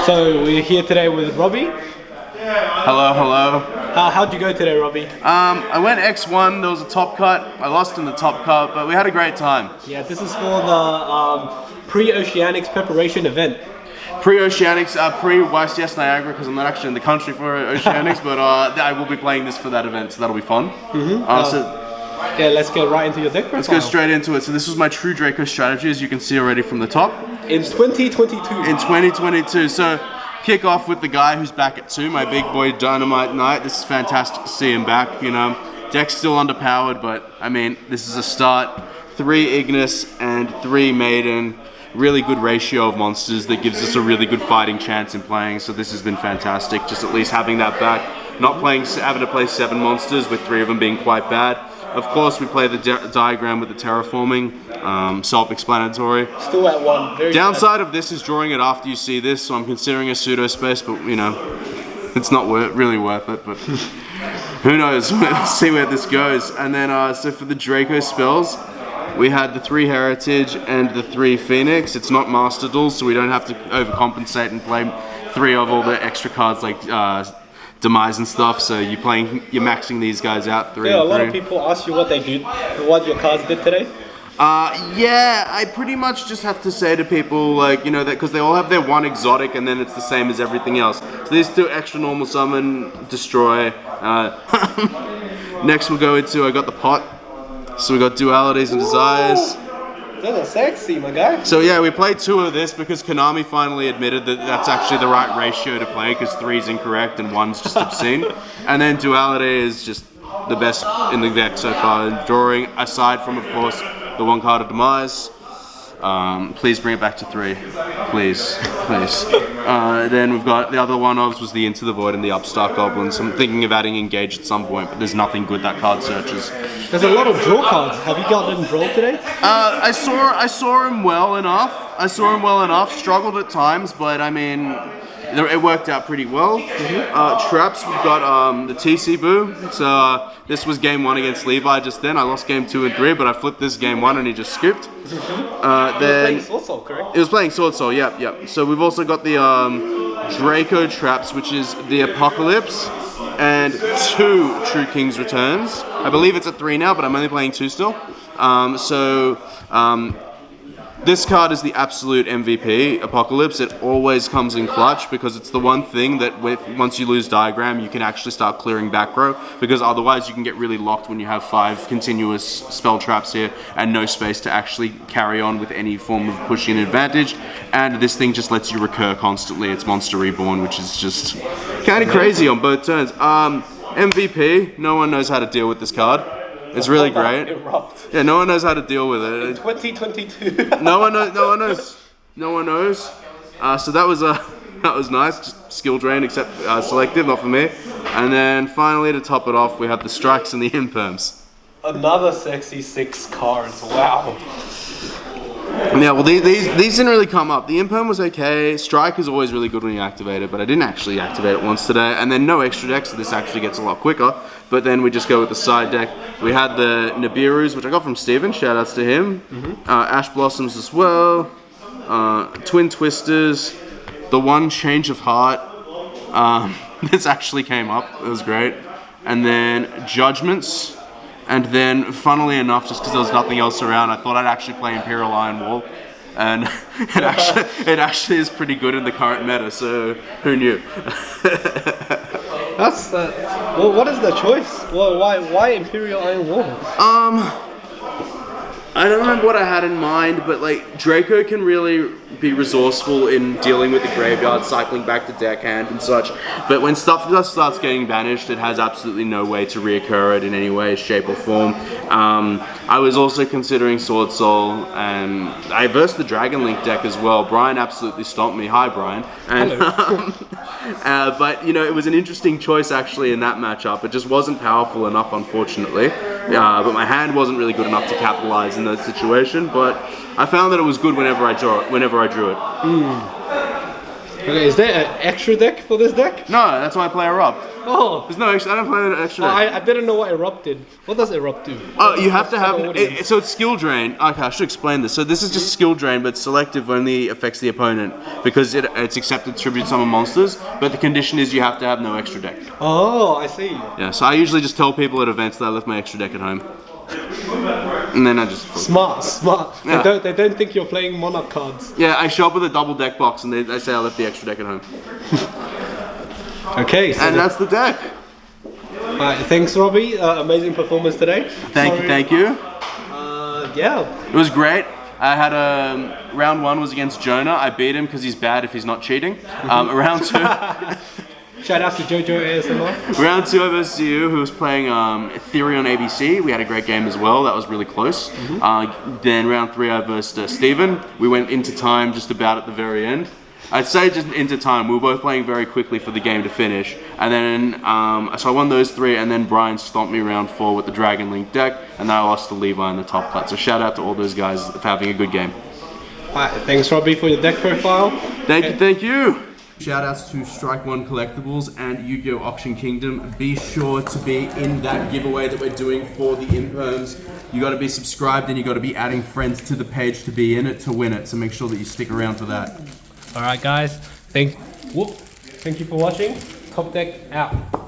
So we're here today with Robbie. Hello, hello. How'd you go today, Robbie? I went X1, there was a top cut. I lost in the top cut, but we had a great time. Yeah, this is for the pre-Oceanics preparation event. Pre-Oceanics, pre-YCS Niagara, because I'm not actually in the country for Oceanics, but I will be playing this for that event, so that'll be fun. Yeah, let's get right into your deck profile. Let's go straight into it. So this was my true Draco strategy, as you can see already from the top. In 2022. In 2022. So kick off with the guy who's back at 2, my big boy Dynamite Knight. This is fantastic to see him back, you know. Deck's still underpowered, but I mean, this is a start. 3 Ignis and 3 Maiden. Really good ratio of monsters that gives us a really good fighting chance in playing. So this has been fantastic, just at least having that back. Not playing, having to play 7 monsters with 3 of them being quite bad. Of course, we play the diagram with the terraforming, self-explanatory. Still at 1. Very Downside of this is drawing it after you see this, so I'm considering a pseudo space, but you know, it's not really worth it. But who knows? We'll see where this goes. And then, so for the Draco spells, we had the 3 Heritage and the 3 Phoenix. It's not Master Duels, so we don't have to overcompensate and play 3 of all the extra cards like Demise and stuff. So you're maxing these guys out 3 and 3. Yeah, a lot of people ask you what they did, what your cards did today. Yeah, I pretty much just have to say to people, like, you know, that because they all have their 1 exotic and then it's the same as everything else. So these 2 extra normal summon, destroy. Next we'll go into, I got the pot. So we got dualities and desires. Those are sexy, my guy. So yeah, we played 2 of this because Konami finally admitted that that's actually the right ratio to play, because 3 is incorrect and 1's just obscene. And then duality is just the best in the deck so far. And drawing, aside from, of course, the 1 card of Demise. Please bring it back to 3. Please, please. Then we've got the other one was the Into the Void and the Upstart Goblins. I'm thinking of adding Engage at some point, but there's nothing good that card searches. There's a lot of draw cards. Have you got them drawn today? I saw him well enough. Struggled at times, but I mean, it worked out pretty well. Traps, we've got the TC Boo. So this was game 1 against Levi just then. I lost game 2 and 3, but I flipped this game 1 and he just scooped. Then he was playing Sword Soul, correct? It was playing Sword Soul, yep. So we've also got the Draco Traps, which is the Apocalypse, and 2 True King's Returns. I believe it's at 3 now, but I'm only playing 2 still. This card is the absolute MVP, Apocalypse. It always comes in clutch because it's the one thing that once you lose diagram, you can actually start clearing back row, because otherwise you can get really locked when you have 5 continuous spell traps here and no space to actually carry on with any form of pushing an advantage. And this thing just lets you recur constantly. It's Monster Reborn, which is just kind of crazy on both turns. MVP, no one knows how to deal with this card. It's really great. Yeah, no one knows how to deal with it. In 2022. No one knows. So that was nice. Just skill drain, except selective, not for me. And then finally, to top it off, we have the strikes and the imperms. Another sexy 6 cards. Wow. Yeah, well, these didn't really come up. The imperm was okay. Strike is always really good when you activate it, but I didn't actually activate it once today. And then no extra deck, so this actually gets a lot quicker. But then we just go with the side deck. We had the Nibiru's, which I got from Steven. Shout outs to him. Ash Blossoms as well. Twin Twisters. The 1 Change of Heart. This actually came up. It was great. And then Judgments. And then, funnily enough, just because there was nothing else around, I thought I'd actually play Imperial Iron Wall. And it actually is pretty good in the current meta, so who knew? That's well, what is the choice? Well, why Imperial Iron Wall? I don't remember what I had in mind, but like Draco can really be resourceful in dealing with the graveyard, cycling back to deckhand and such. But when stuff just starts getting banished, it has absolutely no way to reoccur it in any way, shape, or form. I was also considering Sword Soul, and I versed the Dragon Link deck as well. Brian absolutely stomped me. Hi, Brian. And, but you know, it was an interesting choice actually in that matchup. It just wasn't powerful enough, unfortunately. But my hand wasn't really good enough to capitalize in that situation. But I found that it was good whenever I drew it. Okay, is there an extra deck for this deck? No, that's why I play Erupt. Oh. There's no extra, I don't play an extra deck. I didn't know what Erupt did. What does Erupt do? Oh, you have to have, so it's skill drain. Okay, I should explain this. So this is just skill drain, but selective only affects the opponent because it's accepted tribute summon monsters, but the condition is you have to have no extra deck. Oh, I see. Yeah, so I usually just tell people at events that I left my extra deck at home. And then I just... Smart. Yeah. They don't think you're playing Monarch cards. Yeah, I show up with a double deck box and they say I left the extra deck at home. Okay, so and that's the deck. Alright, thanks Robbie, amazing performance today. Thank you. Yeah. It was great. I had round 1 was against Jonah. I beat him because he's bad if he's not cheating. Round 2... Shout out to JoJo ASMR. Round 2 I versus you, who was playing Theory on ABC. We had a great game as well. That was really close. Then round 3 I versus Steven. We went into time just about at the very end. I'd say just into time. We were both playing very quickly for the game to finish. And then, so I won those 3, and then Brian stomped me round 4 with the Dragon Link deck, and then I lost to Levi in the top cut. So shout out to all those guys for having a good game. Alright, thanks Robbie for your deck profile. Thank you. Shout outs to Strike One Collectibles and YuGiOh Auction Kingdom. Be sure to be in that giveaway that we're doing for the Imperms. You got to be subscribed and you got to be adding friends to the page to be in it to win it. So make sure that you stick around for that. Alright guys, thank you for watching. Top Deck out.